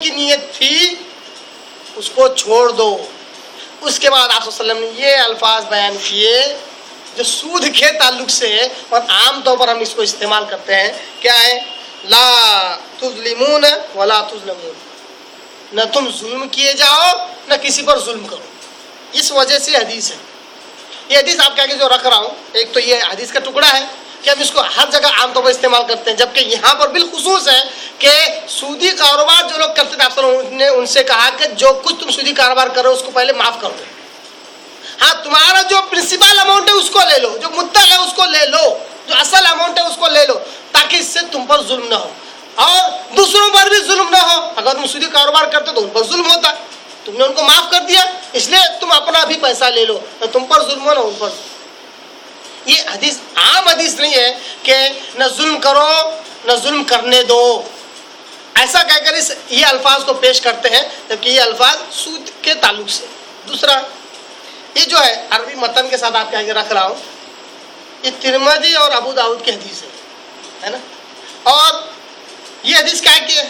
کی نیت تھی اس کو چھوڑ دو۔ اس کے بعد آپ صلی اللہ علیہ وسلم نے یہ الفاظ بیان کیے جو سود کے تعلق سے ہے، اور عام طور پر ہم اس کو استعمال کرتے ہیں۔ کیا ہے؟ لا تظلمون ولا تظلمون، نہ تم ظلم کیے جاؤ نہ کسی پر ظلم کرو۔ اس وجہ سے حدیث ہے، یہ حدیث آپ کے آگے جو رکھ رہا ہوں، ایک تو یہ حدیث کا ٹکڑا ہے کہ ہم اس کو ہر جگہ عام طور پر استعمال کرتے ہیں، جبکہ یہاں پر بالخصوص ہے کہ سودی کاروبار جو لوگ کرتے تھے، آپ صلی اللہ علیہ وسلم نے ان سے کہا کہ جو کچھ تم سودی کاروبار کرو اس کو پہلے معاف کر دو۔ ہاں، تمہارا جو پرنسپل اماؤنٹ ہے اس کو لے لو، جو مدعا ہے اس کو لے لو، جو اصل اماؤنٹ ہے اس کو لے لو، تاکہ اس سے تم پر ظلم نہ ہو اور دوسروں پر بھی ظلم نہ ہو۔ اگر تم سودی کاروبار کرتے تو ان پر ظلم ہوتا، تم نے ان کو معاف کر دیا، اس لیے تم اپنا بھی پیسہ لے لو، نہ تم پر ظلم ہو نہ ان پر ظلم۔ یہ حدیث عام حدیث نہیں ہے کہ نہ ظلم کرو نہ ظلم کرنے دو، ایسا کہہ کر یہ الفاظ کو پیش کرتے ہیں، جبکہ یہ الفاظ سود کے تعلق سے۔ دوسرا، یہ جو ہے عربی متن کے ساتھ آپ کے آگے رکھ رہا ہوں، یہ ترمذی اور ابو داؤد کی حدیث ہے نا، اور یہ حدیث کیا ہے،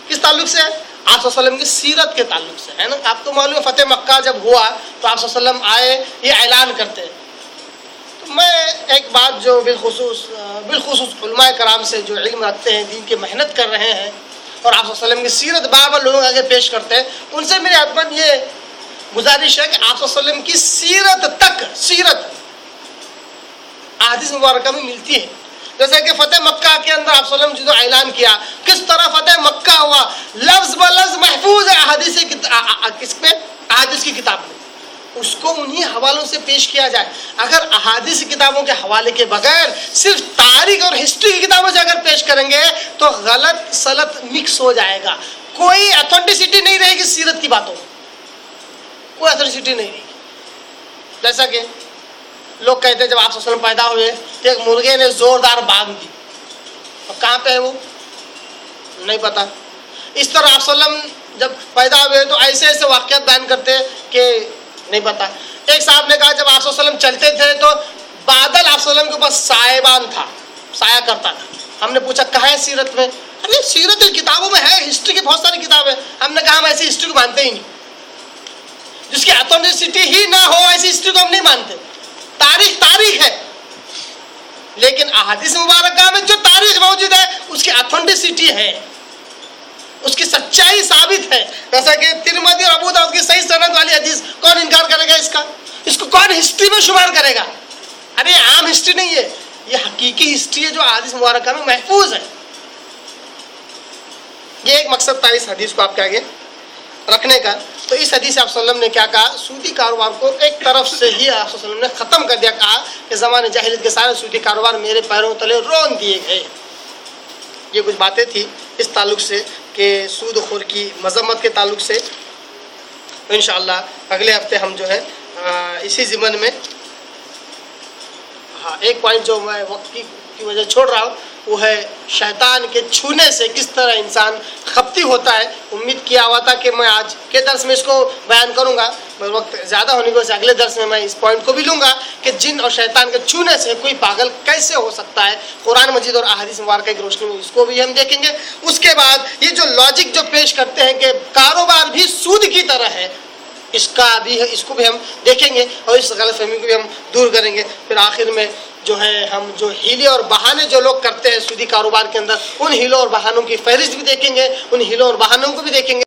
کس تعلق سے ہے؟ آپ صلی اللہ علیہ وسلم کی سیرت کے تعلق سے ہے نا۔ آپ کو معلوم ہے فتح مکہ جب ہوا تو آپ صلی اللہ علیہ وسلم آئے، یہ اعلان کرتے ہیں۔ تو میں ایک بات جو بالخصوص علماء کرام سے جو علم رکھتے ہیں، دین کی محنت کر رہے ہیں، اور آپ صلی اللہ علیہ وسلم کی سیرت بار بار لوگوں کے آگے پیش کرتے ہیں، ان سے میری حتماً یہ گزارش ہے کہ آپ صلی اللہ علیہ وسلم کی سیرت احادیث مبارکہ میں ملتی ہے۔ جیسے کہ فتح مکہ کے اندر آپ صلی اللہ علیہ وسلم جو اعلان کیا، کس طرح فتح مکہ ہوا، لفظ بلفظ محفوظ ہے احادیث کی کتاب میں، اس کو انہی حوالوں سے پیش کیا جائے۔ اگر احادیث کتابوں کے حوالے کے بغیر صرف تاریخ اور ہسٹری کی کتابوں سے اگر پیش کریں گے تو غلط سلط مکس ہو جائے گا، کوئی اتھینٹسٹی نہیں رہے گی سیرت کی باتوں میں، کوئی اتھینٹسٹی نہیں رہے گی۔ جیسا کہ لوگ کہتے ہیں جب آپ صلی اللہ علیہ وسلم پیدا ہوئے تو ایک مرغے نے زوردار بانگ دی، اور کہاں پہ ہے وہ نہیں پتا۔ اس طرح آپ صلی اللہ علیہ وسلم جب پیدا ہوئے تو ایسے ایسے واقعات بیان کرتے کہ نہیں پتا۔ ایک صاحب نے کہا جب آپ صلی اللہ علیہ وسلم چلتے تھے تو بادل آپ صلی اللہ علیہ وسلم کے اوپر سائبان تھا، سایہ کرتا تھا۔ ہم نے پوچھا کہاں ہے سیرت میں؟ ارے سیرت کتابوں میں ہے، ہسٹری کی بہت ساری کتابیں۔ ہم نے کہا ہم ایسی ہسٹری کو مانتے ہی نہیں، جس کی اتھینٹسٹی ہی نہ ہو ایسی ہسٹری کو ہم نہیں مانتے۔ تاریخ ہے، لیکن احادیث مبارکہ میں جو تاریخ موجود ہے اس کی اتھینٹسٹی ہے، اس کی سچائی ثابت ہے۔ جیسا کہ ترمذی اور ابو داؤد کی صحیح سند والی حدیث، کون انکار کرے گا اس کو کون ہسٹری میں شمار کرے گا؟ ارے عام ہسٹری نہیں ہے، یہ حقیقی ہسٹری ہے جو احادیث مبارکہ میں محفوظ ہے۔ یہ ایک مقصد تھا اس حدیث کو آپ کے آگے رکھنے کا۔ تو اس حدیث سے آپ صلی اللہ علیہ وسلم نے کیا کہا؟ سودی کاروبار کو ایک طرف سے ہی آپ صلی اللہ علیہ وسلم نے ختم کر دیا، کہا کہ زمانے جاہلیت کے سارے سودی کاروبار میرے پیروں تلے رون دیے گئے۔ یہ کچھ باتیں تھی اس تعلق سے کہ سود خور کی مذمت کے تعلق سے۔ انشاءاللہ اگلے ہفتے ہم جو ہے اسی ضمن میں ایک پوائنٹ جو میں وقت کی وجہ چھوڑ رہا ہوں، وہ ہے شیطان کے چھونے سے کس طرح انسان خپتی ہوتا ہے۔ امید کیا ہوا تھا کہ میں آج کے درس میں اس کو بیان کروں گا، پر وقت زیادہ ہونے کی وجہ سے اگلے درس میں اس پوائنٹ کو بھی لوں گا کہ جن اور شیطان کے چھونے سے کوئی پاگل کیسے ہو سکتا ہے، قرآن مجید اور احادیث مبارکہ کی روشنی میں اس کو بھی ہم دیکھیں گے۔ اس کے بعد یہ جو لاجک جو پیش کرتے ہیں کہ کاروبار بھی سود کی طرح ہے، اس کو بھی ہم دیکھیں گے اور اس غلط فہمی کو بھی ہم دور کریں گے۔ پھر آخر میں جو ہے ہم جو ہیلے اور بہانے جو لوگ کرتے ہیں سودی کاروبار کے اندر، ان ہیلوں اور بہانوں کی فہرست بھی دیکھیں گے، ان ہیلوں اور بہانوں کو بھی دیکھیں گے۔